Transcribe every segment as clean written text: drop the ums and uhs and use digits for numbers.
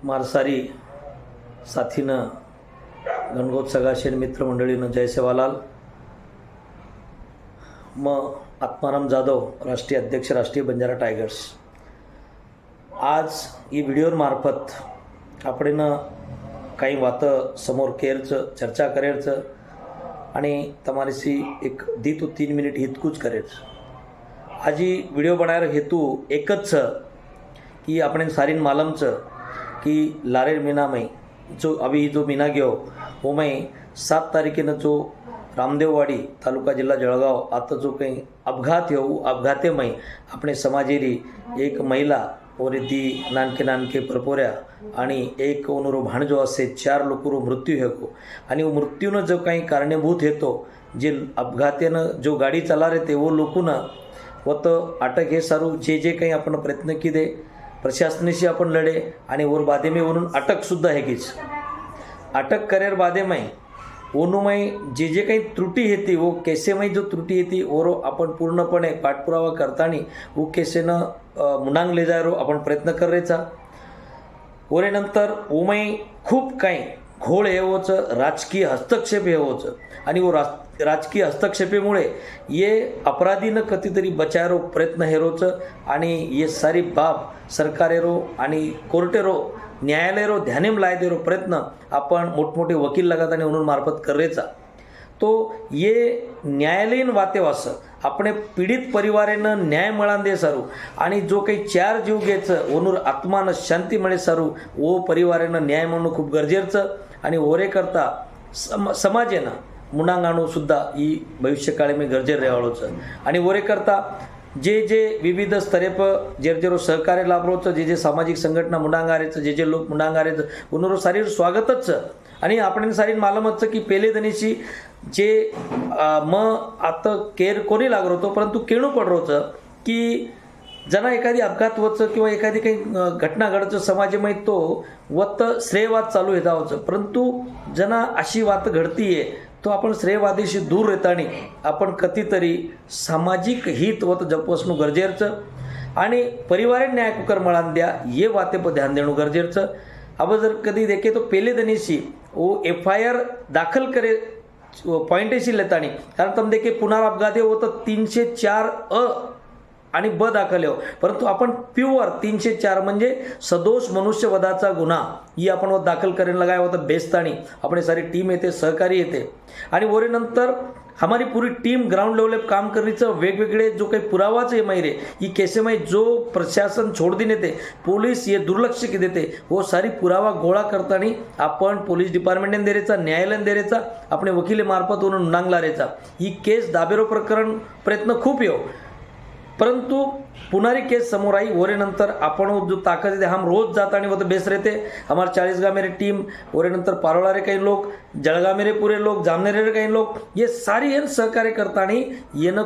मारसारी साथीनं गणगोत सगाशेन मित्रमंडळीनं जय सेवालाल मग आत्माराम जाधव राष्ट्रीय अध्यक्ष राष्ट्रीय बंजारा टायगर्स आज ಈ व्हिडिओ मार्फत आपण काही वातं समोर केरचं चर्चा करेचं आणि તમારીથી એક 2 to 3 મિનિટ હિતકું જ કરે છે। आज ही वीडियो बनाएर हेतु एकच छ कि આપણે सारीन मालम छ कि लारेर महीना में जो अभी जो महीना गयो वो में 7 तारीखेनं जो रामदेववाडी तालुका जिल्हा जळगाव आता जो काही अपघात हो अपघाते में अपने समाजेरी एक महिला और ती नानके नानके परपोऱ्या आणि एक ओनरो भाणजो असे 4 लोकरो मृत्यू हेको आणि वो मृत्यूनं जो काही कारणीभूत हेतो जे अपघातेनं जो गाडी चला रहे ते वो लोकनं व तो अटक हे सारू जे जे काही आपण प्रयत्न किदे प्रशासनाशी आपण लढे आणि वर बादेमे वरून अटकसुद्धा हे कीच अटक करेर बादेमे ओनुमय जे जे काही त्रुटी येते वो केसेमय जो त्रुटी येते ओरो आपण पूर्णपणे पाठपुरावा करताना वो केसेनं मुंडांग ले जायरो आपण प्रयत्न करायचा ओरे नंतर ओमय खूप काही घोळ हेवोच राजकीय हस्तक्षेप हेवोच आणि वो राजकीय हस्तक्षेपेमुळे ये अपराधीनं कधीतरी बचायरो प्रयत्न हेरोच आणि ये सारी बाब सरकारेरो आणि कोर्टेरो न्यायालयरो ध्यानेम लाय देरो प्रयत्न आपण मोठमोठे वकील लगात आणि म्हणून मार्फत करायचा तो ये न्यायालयीन वातेवास આપણે પીડિત પરિવારેને ન્યાય મળાન દે સારું અને જો કંઈ 4 જીવ ગેચ ઓનુર આત્માને શાંતિ મળે સારું ઓ પરિવારેને ન્યાય મળणं खूप गरजेचं आणि ओरे करता समाजेनं मुंडांगाणू सुद्धा ही भविष्यकाळी में गरजेर रहेवाळोच आणि ओरे करता जे जे विविध स्तरे पर जे जे सहकार्य लाभरोच जे जे सामाजिक संघटना मुंडांगारेच जे जे लोक मुंडांगारेच उनरो सारी स्वागतच आणि आपण सारी मालमच की पहिले दनीशी जे आता केर कोणी लागलो होतो परंतु केणू पडलो होतं की जना एखादी अपघात होतं किंवा एखादी काही घटना घडतं समाजामध्ये तो वत श्रेयवाद चालू येता होतं परंतु जना अशी वात घडतीये तो आपण श्रेयवादीशी दूर येताना आपण कधीतरी सामाजिक हित वत जपवसणं गरजेचं आणि परिवार न्याय कुकर मळान द्या ये वाते पर ध्यान देणं गरजेचं अब जर कधी देखे तो पहले दनीशी वो FIR दाखल करे पॉइंट ऐसी लेतानी कारण तुम देखे पुनरापघात हो तो 304 अ आणि ब दाखल हो परंतु आपण प्युअर 304 म्हणजे सदोष मनुष्यवधाचा गुन्हा ही आपण वो दाखल करेन लगाय होता बेस्तानी अपने सारी टीम येते सहकारी येते आणि वरे नंतर हमारी पूरी टीम ग्राउंड लेवल पर काम करण्याचं वेगवेगळे जो काही पुरावाच आहे माहिरे ही केसेमय जो प्रशासन छोड़ दिन येते पोलीस ये दुर्लक्ष की देते वो सारी पुरावा गोळा करताना आपण पोलीस डिपार्टमेंटने देरेचा न्यायालयाने देरेचा अपने वकिले मार्फत उन्होंने नांगला रेचा ही केस दाबेरो प्रकरण प्रयत्न खूप येऊ परंतु पुनारी केस समोर आई ओरे नंतर आपण जो ताकत है हम रोज जाता नहीं वो तो बेस रहते हमारे 40 गाँव मेरे टीम ओरे नंतर पारोला रे कई लोग जळगाव मेरे पूरे लोग जामनेर रे कई लोग ये सारी एन सहकार्य करता नहीं ये न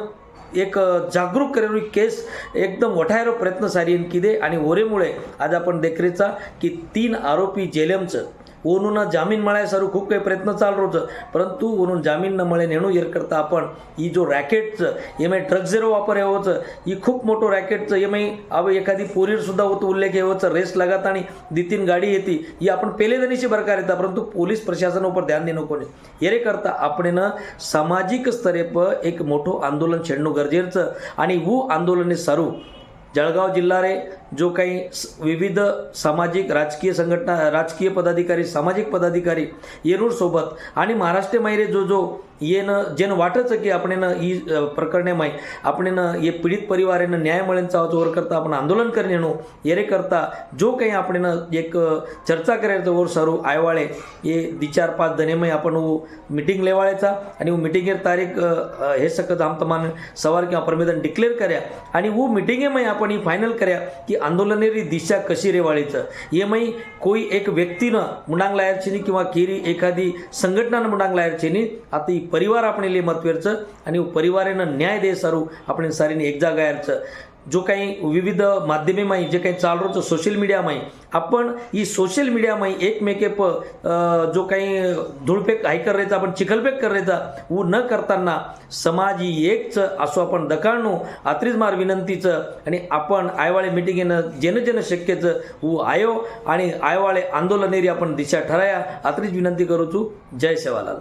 एक जागरूक करेली केस एकदम वठायरो प्रयत्न सारी किदे आणि ओरेमुळे आज आपण देखरेचा की 3 आरोपी जेलेमचं ओनूना जामीन मळाय सारू खूप काही प्रयत्न चालू होतं परंतु ओनून जामीन न मळे नेणू येर करता आपण ही जो रॅकेटचं एम ड्रग्स झेरो वापर होतं ही खूप मोठं रॅकेटचं एम अब एखादी पोरीर सुद्धा होतं उल्लेख होतं रेस लगात आणि 2-3 गाडी येते ही आपण पहिले दनीशी बरकार येतात परंतु पोलीस प्रशासनावर ध्यान देणं कोणी येरे करता आपण सामाजिक स्तरे पर एक मोठं आंदोलन छेडणं गरजेचं आणि वो आंदोलने सारू जळगाव जिल्हा रे जो काही विविध सामाजिक राजकीय संघटना राजकीय पदाधिकारी सामाजिक पदाधिकारी येरूर सोबत आणि महाराष्ट्र मायरे जो जो येन जेन वाटच की आपण ही प्रकरणे माय आपण ये पीडित परिवारेनं न्याय मिळण्याचा जोर करता आपण आंदोलन करणे येरे करता जो काही आपण एक चर्चा करायचं वर सारू आयवाळे ये 4-5 दनेमय आपण वो मीटिंग लेवाळायचा आणि वो मीटिंगेर तारीख हे सकत हम तमान सवार किंवा परमेदन डिक्लेअर कर्या आणि वो मीटिंगेमय आपण ही फायनल कर्या की आंदोलनेरी दिशा कशी रेवाळीचं ये मई कोई एक व्यक्तीनं मुंडांग लायरचीनी किंवा केरी एखादी संघटनानं मुंडांग लायरचीनी आता परिवार आपण ले मतवेरचं आणि परिवारेनं न्याय दे सारू आपण सारीने एक जागायरचं जो काही विविध माध्यमे माही जे काही चालरोचं सोशल मीडिया माही आपण ही सोशल मीडिया माही एकमेकेप जो काही धुळपेक हाय करायचा आपण चिखलपेक करायचा व न करताना समाज ही एकच असो आपण दकाळणो आत्रीच मार विनंतीचं आणि आपण आयवाळे मिटिंगेनं जेन शक्यचं व आयो आणि आयवाळे आंदोलनेरी आपण दिशा ठराया आत्रीच विनंती करूचू. जय सेवालाल.